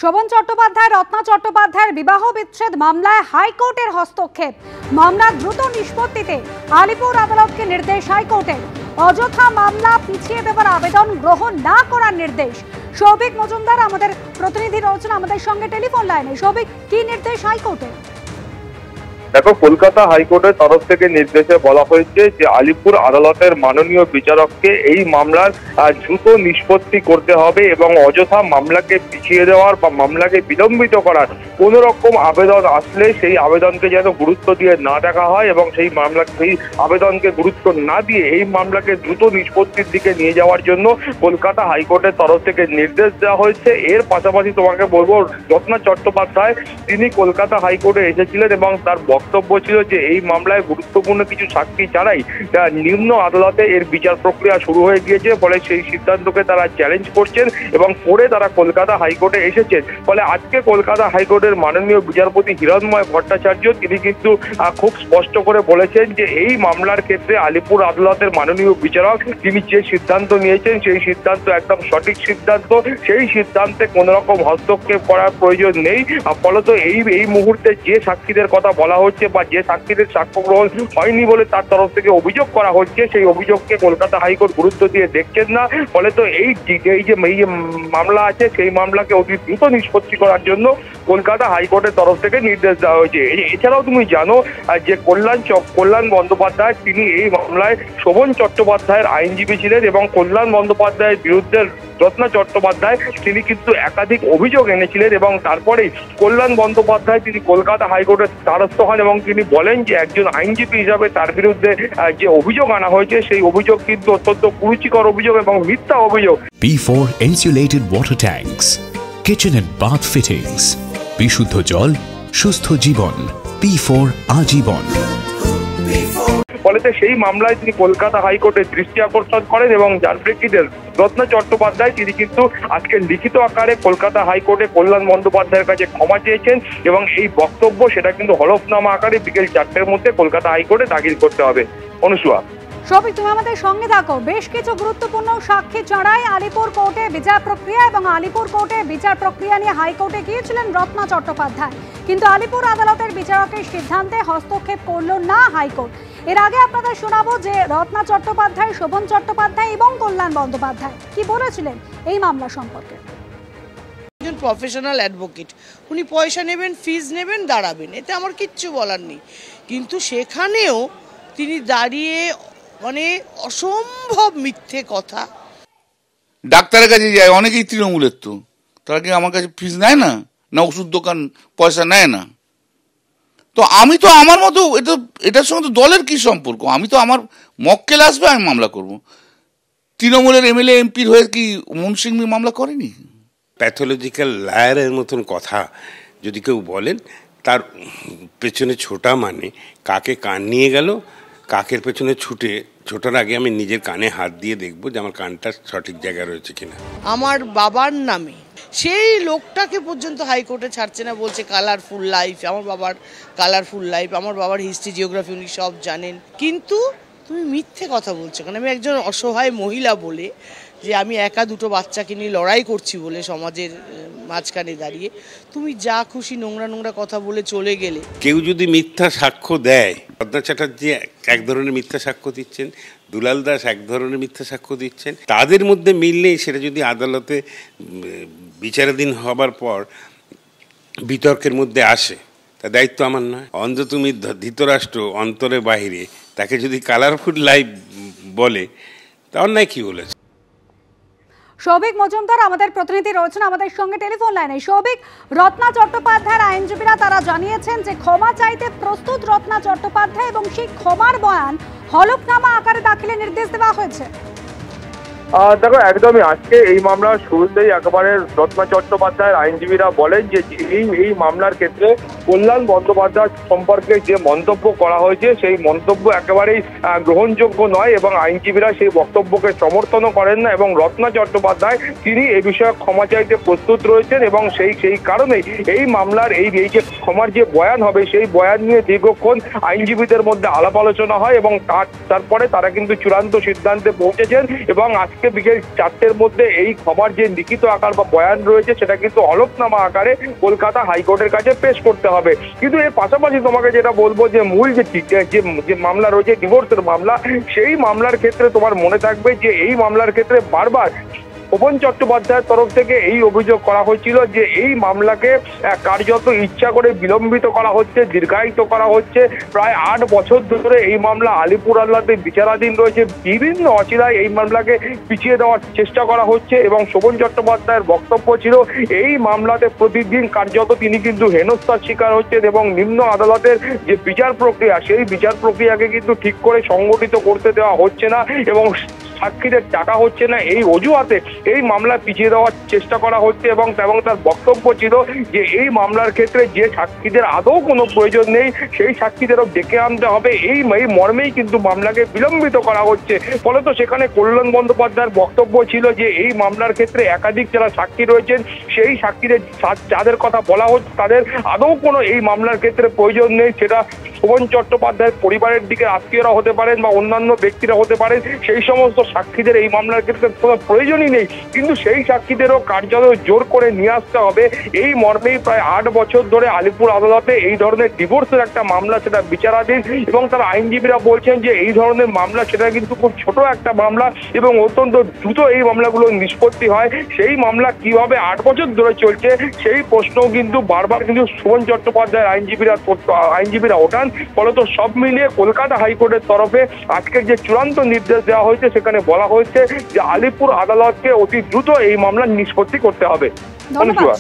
শোভন চট্টোপাধ্যায় রত্না চট্টোপাধ্যায়ের বিবাহ বিচ্ছেদ মামলায় হাইকোর্টের হস্তক্ষেপ। মামলা দ্রুত নিষ্পত্তিতে আলিপুর আদালতকে নির্দেশ হাইকোর্টের। অযথা মামলা পিছিয়ে দেওয়ার আবেদন গ্রহণ না করার নির্দেশ। সৌভিক মজুমদার আমাদের প্রতিনিধি রয়েছেন আমাদের সঙ্গে টেলিফোন লাইনে। সৌভিক, কি নির্দেশ হাইকোর্টের? দেখো, কলকাতা হাইকোর্টের তরফ থেকে নির্দেশে বলা হয়েছে যে আলিপুর আদালতের মাননীয় বিচারককে এই মামলার দ্রুত নিষ্পত্তি করতে হবে এবং অযথা মামলাকে পিছিয়ে দেওয়ার বা মামলাকে বিলম্বিত করার কোন রকম আবেদন আসলে সেই আবেদনকে যেন গুরুত্ব দিয়ে না দেখা হয় এবং সেই আবেদনকে গুরুত্ব না দিয়ে এই মামলাকে দ্রুত নিষ্পত্তির দিকে নিয়ে যাওয়ার জন্য কলকাতা হাইকোর্টের তরফ থেকে নির্দেশ দেওয়া হয়েছে। এর পাশাপাশি তোমাকে বলবো, রত্না চট্টোপাধ্যায় তিনি কলকাতা হাইকোর্টে এসেছিলেন এবং তার বক্তব্য ছিল যে এই মামলায় গুরুত্বপূর্ণ কিছু সাক্ষী ছাড়াই নিম্ন আদালতে এর বিচার প্রক্রিয়া শুরু হয়ে গিয়েছে, ফলে সেই সিদ্ধান্তকে তারা চ্যালেঞ্জ করছেন এবং পরে তারা কলকাতা হাইকোর্টে এসেছেন। ফলে আজকে কলকাতা হাইকোর্টের মাননীয় বিচারপতি হিরণময় ভট্টাচার্য তিনি কিন্তু খুব স্পষ্ট করে বলেছেন যে এই মামলার ক্ষেত্রে আলিপুর আদালতের মাননীয় বিচারক তিনি যে সিদ্ধান্ত নিয়েছেন সেই সিদ্ধান্ত একদম সঠিক সিদ্ধান্ত। সেই সিদ্ধান্তে কোনো রকম হস্তক্ষেপ করার প্রয়োজন নেই। ফলত এই মুহূর্তে যে সাক্ষীদের কথা বলা হচ্ছে বা যে সাক্ষীদের সাক্ষ্য গ্রহণ হয়নি বলে তার তরফ থেকে অভিযোগ করা হচ্ছে, সেই অভিযোগকে কলকাতা হাইকোর্ট গুরুত্ব দিয়ে দেখছেন না। ফলে তো এই যে মামলা আছে সেই মামলাকে অতি দ্রুত নিষ্পত্তি করার জন্য কলকাতা হাইকোর্টের তরফ থেকে নির্দেশ দেওয়া হয়েছে। এছাড়াও তুমি জানো যে কল্যাণ বন্দ্যোপাধ্যায় তিনি এই মামলায় শোভন চট্টোপাধ্যায়ের আইনজীবী ছিলেন এবং কল্যাণ বন্দ্যোপাধ্যায়ের বিরুদ্ধে রত্না চট্টোপাধ্যায় তিনি কিন্তু একাধিক অভিযোগ এনেছিলেন এবং তারপরেই কল্যাণ বন্দ্যোপাধ্যায় তিনি কলকাতা হাইকোর্টের দ্বারস্থ হন এবং তিনি বলেন যে একজন আইনজীবী হিসাবে তার বিরুদ্ধে যে অভিযোগ আনা হয়েছে সেই অভিযোগ কিন্তু অত্যন্ত কুরুচিকর অভিযোগ এবং মিথ্যা অভিযোগ। P4 insulated water tanks, kitchen and bath fittings, বিশুদ্ধ জল, সুস্থ জীবন, P4 আজীবন। ফলে সেই মামলায় তিনি কলকাতা হাইকোর্টের দৃষ্টি আকর্ষণ করেন এবং যার প্রেক্ষিতে রত্না চট্টোপাধ্যায় তিনি কিন্তু আজকে লিখিত আকারে কলকাতা হাইকোর্টে কল্যাণ বন্দ্যোপাধ্যায়ের কাছে ক্ষমা চেয়েছেন এবং এই বক্তব্য সেটা কিন্তু হলফনামা আকারে বিকেল 4টের মধ্যে কলকাতা হাইকোর্টে দাখিল করতে হবে। অনুসুয়া, সৌভিক, তুমি আমাদের সঙ্গে থাকো। বেশ কিছু গুরুত্বপূর্ণ সাক্ষী ছাড়াই আলিপুর কোর্টে বিচার প্রক্রিয়া এবং আলিপুর কোর্টে বিচার প্রক্রিয়া নিয়ে হাইকোর্টে গিয়েছিলেন রত্না চট্টোপাধ্যায়, কিন্তু আলিপুর আদালতের বিচারকের সিদ্ধান্তে হস্তক্ষেপ করল না হাইকোর্ট। এর আগে আপনাদের শোনাবো যে রত্না চট্টোপাধ্যায়, শোভন চট্টোপাধ্যায় এবং কল্যাণ বন্দ্যোপাধ্যায় কি বলেছিলেন এই মামলা সম্পর্কে। একজন প্রফেশনাল অ্যাডভোকেট, উনি পয়সা নেবেন, ফিজ নেবেন, দাঁড়াবেন, এতে আমার কিচ্ছু বলার নেই। কিন্তু সেখানেও তিনি দাঁড়িয়ে মানে অসম্ভব মিথ্যে কথা। ডাক্তারের কাছে যায় অনেকেই তৃণমূলের, তো তারা কি আমার কাছে ফিজ নেয় না, না ওষুধ দোকান পয়সা নেয় না? তো আমি তো আমার মতো, এটার সঙ্গে তো দলের কি সম্পর্ক? আমি তো আমার মক্কেল আসবে, আমি মামলা করব। তৃণমূলের এমএলএ এমপির হয়ে কি মুনসিংহ মামলা করেনি? প্যাথোলজিক্যাল লায়ারের মতন কথা যদি কেউ বলেন, তার পেছনে ছোটা মানে কাকে কান নিয়ে গেল, কাকের পেছনে ছোটার আগে আমি নিজের কানে হাত দিয়ে দেখবো যে আমার কানটা সঠিক জায়গায় রয়েছে কিনা। আমার বাবার নামে সেই লোকটাকে পর্যন্ত হাইকোর্টে ছাড়ছে না, বলছে কালারফুল লাইফ। আমার বাবার কালারফুল লাইফ, আমার বাবার হিস্ট্রি, জিওগ্রাফি উনি সব জানেন, কিন্তু তুমি মিথ্যে কথা বলছো। কারণ আমি একজন অসহায় মহিলা বলে, যে আমি একা দুটো বাচ্চাকে নিয়ে লড়াই করছি বলে সমাজের মাঝখানে দাঁড়িয়ে তুমি যা খুশি নোংরা কথা বলে চলে গেলে। কেউ যদি মিথ্যা সাক্ষ্য দেয়, রত্না চ্যাটার্জি এক ধরনের মিথ্যা সাক্ষ্য দিচ্ছেন, দুলাল দাস এক ধরনের মিথ্যা সাক্ষ্য দিচ্ছেন, তাদের মধ্যে মিল নেই। সেটা যদি আদালতে বিচারাধীন হবার পর বিতর্কের মধ্যে আসে, তার দায়িত্ব আমার নয়। অন্ধ তুমি ধৃতরাষ্ট্র অন্তরে বাহিরে, তাকে যদি কালারফুল লাইফ বলে, তা অন্যায় কি বলেছে। সৌভিক মজুমদার আমাদের প্রতিনিধি রয়েছেন আমাদের সঙ্গে টেলিফোন লাইনে। সৌভিক, রত্না চট্টোপাধ্যায়ের আইনজীবীরা তারা জানিয়েছেন যে ক্ষমা চাইতে প্রস্তুত রত্না চট্টোপাধ্যায় এবং সেই ক্ষমার বয়ান হলফনামা আকারে দাখিলের নির্দেশ দেওয়া হয়েছে। দেখো, একদমই আজকে এই মামলার শুরুতেই একেবারে রত্না চট্টোপাধ্যায়ের আইনজীবীরা বলেন যে এই মামলার ক্ষেত্রে কল্যাণ বন্দ্যোপাধ্যায় সম্পর্কে যে মন্তব্য করা হয়েছে সেই মন্তব্য একেবারেই গ্রহণযোগ্য নয় এবং আইনজীবীরা সেই বক্তব্যকে সমর্থনও করেন না এবং রত্না চট্টোপাধ্যায় তিনি এই বিষয়ে ক্ষমা চাইতে প্রস্তুত রয়েছেন এবং সেই কারণেই এই মামলার এই যে ক্ষমার যে বয়ান হবে সেই বয়ান নিয়ে দীর্ঘক্ষণ আইনজীবীদের মধ্যে আলাপ আলোচনা হয় এবং তারপরে তারা কিন্তু চূড়ান্ত সিদ্ধান্তে পৌঁছেছেন এবং আজকে আজকে বিকেল 4টের মধ্যে এই ক্ষমার যে লিখিত আকার বা বয়ান রয়েছে সেটা কিন্তু হলফনামা আকারে কলকাতা হাইকোর্টের কাছে পেশ করতে হবে। কিন্তু এর পাশাপাশি তোমাকে যেটা বলবো যে মূল যে মামলা রয়েছে ডিভোর্সের মামলা, সেই মামলার ক্ষেত্রে তোমার মনে থাকবে যে এই মামলার ক্ষেত্রে বারবার শোভন চট্টোপাধ্যায়ের তরফ থেকে এই অভিযোগ করা হয়েছিল যে এই মামলাকে কার্যত ইচ্ছা করে বিলম্বিত করা হচ্ছে, দীর্ঘায়িত করা হচ্ছে। প্রায় 8 বছর ধরে এই মামলা আলিপুর আদালতে বিচারাধীন রয়েছে, বিভিন্ন অচিরায় এই মামলাকে পিছিয়ে দেওয়ার চেষ্টা করা হচ্ছে এবং শোভন চট্টোপাধ্যায়ের বক্তব্য ছিল এই মামলাতে প্রতিদিন কার্যত তিনি কিন্তু হেনস্থার শিকার হচ্ছেন এবং নিম্ন আদালতের যে বিচার প্রক্রিয়া সেই বিচার প্রক্রিয়াকে কিন্তু ঠিক করে সংগঠিত করতে দেওয়া হচ্ছে না এবং সাক্ষীদের টাকা হচ্ছে না, এই অজুহাতে এই মামলা পিছিয়ে দেওয়ার চেষ্টা করা হচ্ছে। এবং তার বক্তব্য ছিল যে এই মামলার ক্ষেত্রে যে সাক্ষীদের আদৌ কোনো প্রয়োজন নেই সেই সাক্ষীদেরও ডেকে আনতে হবে, এই মর্মেই কিন্তু মামলাকে বিলম্বিত করা হচ্ছে। ফলে তো সেখানে কল্যাণ বন্দ্যোপাধ্যায়ের বক্তব্য ছিল যে এই মামলার ক্ষেত্রে একাধিক যারা সাক্ষী রয়েছেন সেই সাক্ষীদের যাদের কথা বলা হচ্ছে তাদের আদৌ কোনো এই মামলার ক্ষেত্রে প্রয়োজন নেই। সেটা শোভন চট্টোপাধ্যায়ের পরিবারের দিকে আত্মীয়রা হতে পারেন বা অন্যান্য ব্যক্তিরা হতে পারেন, সেই সমস্ত সাক্ষীদের এই মামলার ক্ষেত্রে কোনো প্রয়োজনই নেই। কিন্তু সেই সাক্ষীদেরও কার্যত জোর করে নিয়ে আসতে হবে, এই মর্মেই প্রায় 8 বছর ধরে আলিপুর আদালতে এই ধরনের ডিভোর্সের একটা মামলা সেটা বিচারাধীন। এবং তার আইনজীবীরা বলছেন যে এই ধরনের মামলা সেটা কিন্তু খুব ছোট একটা মামলা এবং অত্যন্ত দ্রুত এই মামলাগুলো নিষ্পত্তি হয়। সেই মামলা কিভাবে 8 বছর ধরে চলছে সেই প্রশ্নও কিন্তু বারবার কিন্তু শোভন চট্টোপাধ্যায়ের আইনজীবীরা ওঠান। ফলত সব মিলিয়ে কলকাতা হাইকোর্টের তরফে আজকের যে চূড়ান্ত নির্দেশ দেওয়া হয়েছে সেখানে বলা হয়েছে যে আলিপুর আদালতকে অতি দ্রুত এই মামলার নিষ্পত্তি করতে হবে। ধন্যবাদ।